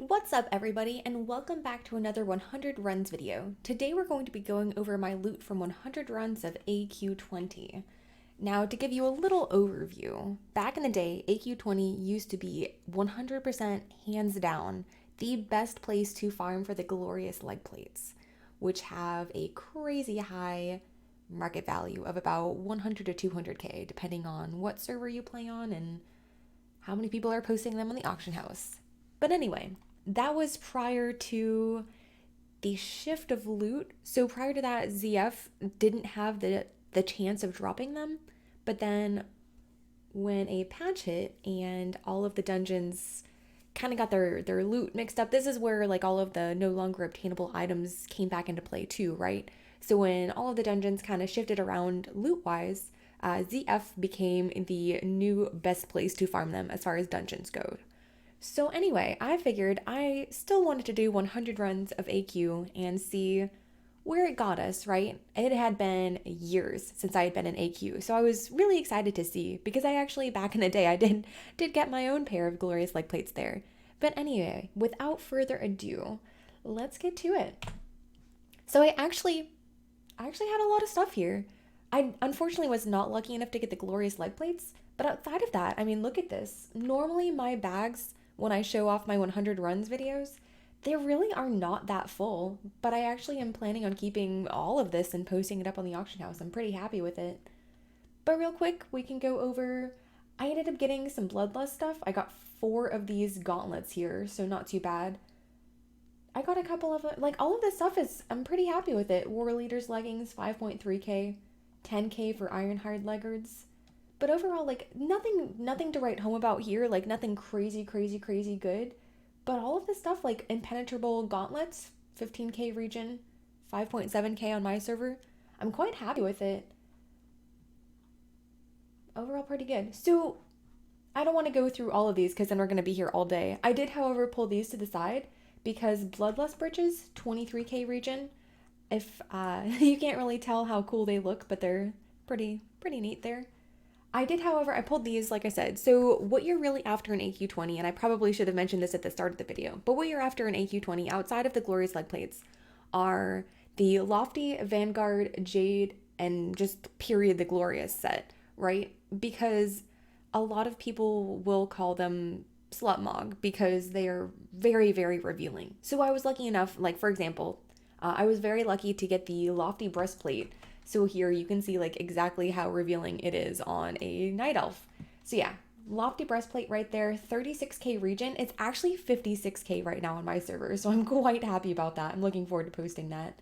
What's up everybody, and welcome back to another 100 runs video. Today we're going to be going over my loot from 100 runs of AQ20. Now, to give you a little overview, back in the day, AQ20 used to be 100% hands down the best place to farm for the glorious leg plates, which have a crazy high market value of about 100 to 200k depending on what server you play on and how many people are posting them on the auction house. But anyway, that was prior to the shift of loot. So prior to that, ZF didn't have the chance of dropping them. But then when a patch hit and all of the dungeons kind of got their loot mixed up, this is where like all of the no longer obtainable items came back into play too, right? So when all of the dungeons kind of shifted around loot-wise, ZF became the new best place to farm them as far as dungeons go. So anyway, I figured I still wanted to do 100 runs of AQ and see where it got us, right? It had been years since I had been in AQ, so I was really excited to see because I actually, back in the day, I did get my own pair of glorious leg plates there. But anyway, without further ado, let's get to it. So I actually had a lot of stuff here. I unfortunately was not lucky enough to get the glorious leg plates, but outside of that, I mean, look at this. Normally my bags, when I show off my 100 runs videos, they really are not that full, but I actually am planning on keeping all of this and posting it up on the auction house. I'm pretty happy with it. But real quick, we can go over, I ended up getting some bloodlust stuff. I got 4 of these gauntlets here, so not too bad. I got a couple of, like, all of this stuff is, I'm pretty happy with it. War Leaders leggings, 5.3k, 10k for Ironhide leggards. But overall, like, nothing to write home about here, like, nothing crazy good. But all of this stuff, like, impenetrable gauntlets, 15k region, 5.7k on my server, I'm quite happy with it. Overall, pretty good. So, I don't want to go through all of these because then we're going to be here all day. I did, however, pull these to the side because Bloodlust Bridges, 23k region. If, you can't really tell how cool they look, but they're pretty neat there. I did, however, I pulled these, like I said. So what you're really after in AQ20, and I probably should have mentioned this at the start of the video, but what you're after in AQ20 outside of the glorious leg plates are the Lofty, Vanguard, Jade, and just period the glorious set, right? Because a lot of people will call them slut mog because they are very revealing. So I was lucky enough, like for example, I was very lucky to get the Lofty breastplate. So here you can see like exactly how revealing it is on a night elf. So yeah, Lofty breastplate right there, 36k region. It's actually 56k right now on my server, so I'm quite happy about that. I'm looking forward to posting that.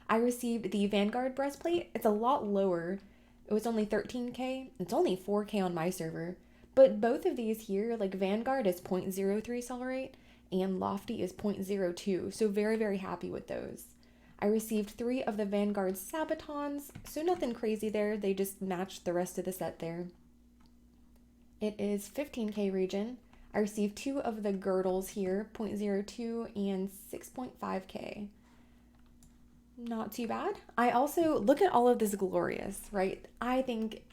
I received the Vanguard breastplate. It's a lot lower. It was only 13k. It's only 4k on my server. But both of these here, like Vanguard is 0.03 cell rate and Lofty is 0.02. So very happy with those. I received 3 of the Vanguard Sabatons, so nothing crazy there, they just matched the rest of the set there. It is 15k region. I received 2 of the girdles here, 0.02 and 6.5k. Not too bad. I also, look at all of this glorious, right? I think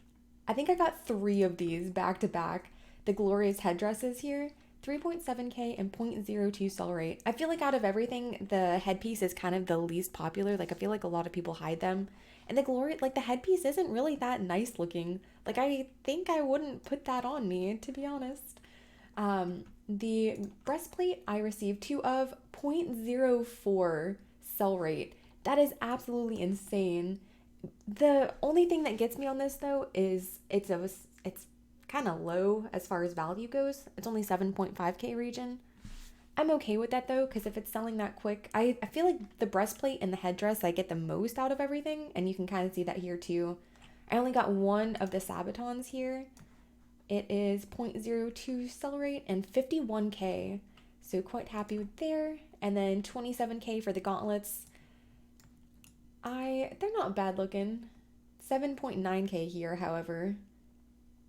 I got 3 of these back to back, the glorious headdresses here. 3.7k and 0.02 cell rate. I feel like out of everything, the headpiece is kind of the least popular. Like I feel like a lot of people hide them. And the glory, like the headpiece isn't really that nice looking. Like I think I wouldn't put that on me, to be honest. The breastplate I received 2 of, 0.04 cell rate. That is absolutely insane. The only thing that gets me on this though is it's kind of low as far as value goes. It's only 7.5k region. I'm okay with that though, because if it's selling that quick, I feel like the breastplate and the headdress I get the most out of everything, and you can kind of see that here too. I only got 1 of the Sabatons here. It is 0.02 cell rate and 51k, so quite happy with there. And then 27k for the gauntlets. They're not bad looking. 7.9k here, however.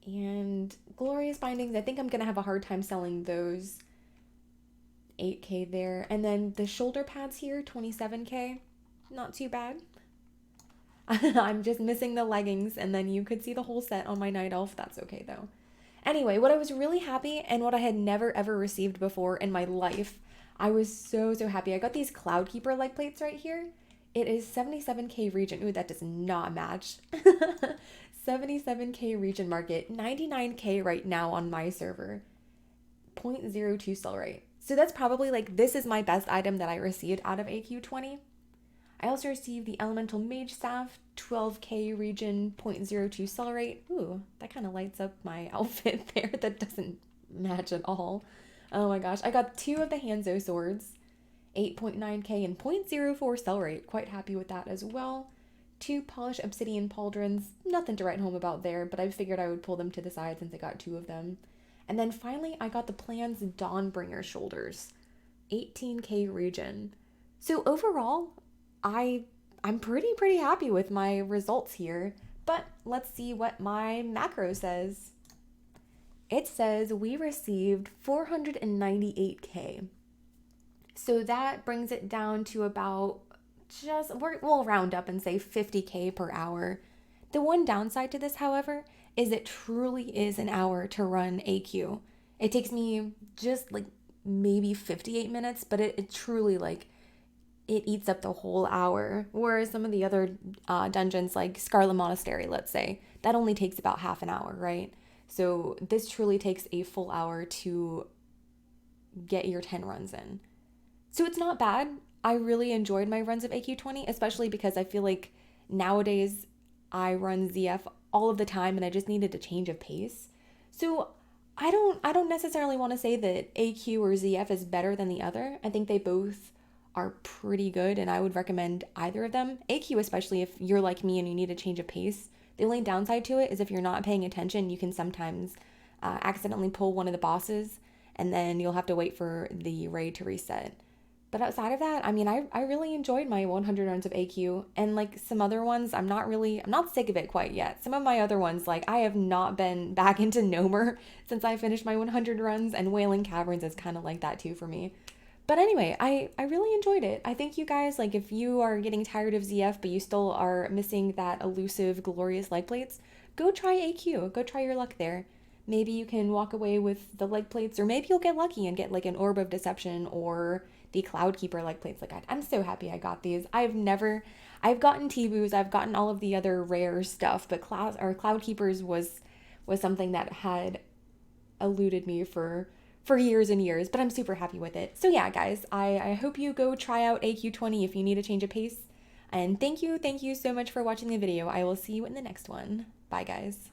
And glorious bindings, I think I'm gonna have a hard time selling those. 8k there. And then the shoulder pads here, 27k. Not too bad. I'm just missing the leggings, and then you could see the whole set on my night elf. That's okay though. Anyway, what I was really happy and what I had never ever received before in my life, I was so, so happy. I got these Cloudkeeper leg plates right here. It is 77k region. Ooh, that does not match. 77k region market, 99k right now on my server. 0.02 sell rate. So that's probably like, this is my best item that I received out of AQ20. I also received the Elemental Mage Staff, 12k region, 0.02 sell rate. Ooh, that kind of lights up my outfit there. That doesn't match at all. Oh my gosh. I got 2 of the Hanzo swords, 8.9k and 0.04 sell rate. Quite happy with that as well. 2 polished obsidian pauldrons. Nothing to write home about there, but I figured I would pull them to the side since I got 2 of them. And then finally, I got the Plan's Dawnbringer shoulders, 18k region. So overall, I'm pretty happy with my results here. But let's see what my macro says. It says we received 498k. So that brings it down to about we'll round up and say 50k per hour. The one downside to this, however, is it truly is an hour to run AQ. It takes me just like maybe 58 minutes, but it truly like, it eats up the whole hour. Whereas some of the other dungeons like Scarlet Monastery, let's say, that only takes about half an hour, right? So this truly takes a full hour to get your 10 runs in. So it's not bad. I really enjoyed my runs of AQ20, especially because I feel like nowadays I run ZF all of the time and I just needed a change of pace. So I don't necessarily want to say that AQ or ZF is better than the other. I think they both are pretty good and I would recommend either of them. AQ, especially if you're like me and you need a change of pace. The only downside to it is if you're not paying attention, you can sometimes accidentally pull one of the bosses and then you'll have to wait for the raid to reset. But outside of that, I mean, I really enjoyed my 100 runs of AQ, and like some other ones, I'm not sick of it quite yet. Some of my other ones, like I have not been back into Nomer since I finished my 100 runs, and Wailing Caverns is kind of like that too for me. But anyway, I really enjoyed it. I think you guys, like if you are getting tired of ZF, but you still are missing that elusive, glorious leg plates, go try AQ. Go try your luck there. Maybe you can walk away with the leg plates, or maybe you'll get lucky and get like an Orb of Deception or the Cloudkeeper leg plates. Like I'm so happy I got these. I've gotten T-Boos, I've gotten all of the other rare stuff, but Cloudkeepers was something that had eluded me for years and years, but I'm super happy with it. So yeah, guys, I hope you go try out AQ20 if you need a change of pace. And thank you so much for watching the video. I will see you in the next one. Bye, guys.